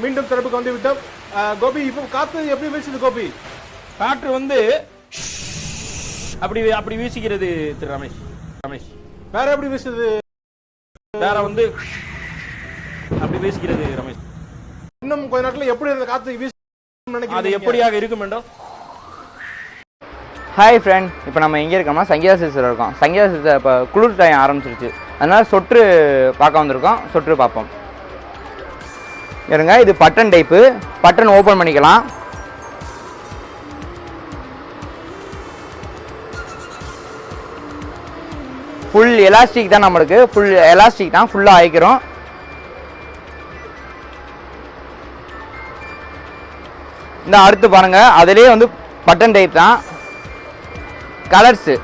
மீண்டும் திறப்புக்கு வந்து விட்டோம். கோபி, இப்போ காத்து எப்படி வீசுது கோபி? காற்று வந்து அப்படி அப்படி வீசுகிறது திரு ரமேஷ். ரமேஷ் வேற எப்படி வீசுது? வேற வந்து அப்படி வீசுகிறது ரமேஷ். இன்னும் கொஞ்ச நேரத்துல எப்படி அந்த காத்து வீசும் நினைக்கிறீங்க? அது எப்படியாக இருக்கும் என்றோம். ஹாய் ஃப்ரெண்ட், இப்போ நம்ம எங்கே இருக்கோம்னா சங்கீதா சில்க்ஸில் இருக்கோம். சங்கீதா சில்க்ஸில் இப்போ குளிர் டைம் ஆரம்பிச்சிருச்சு, அதனால் சொற்று பார்க்க வந்திருக்கோம். சொற்று பார்ப்போம். இருங்க, இது பட்டன் டைப்பு. பட்டன் ஓப்பன் பண்ணிக்கலாம். ஃபுல் எலாஸ்டிக் தான் நம்மளுக்கு. ஃபுல் எலாஸ்டிக் தான், ஃபுல்லாக ஆயிக்கிறோம். இந்த அடுத்து பாருங்கள், அதிலே வந்து பட்டன் டைப் தான். கலர்ஸு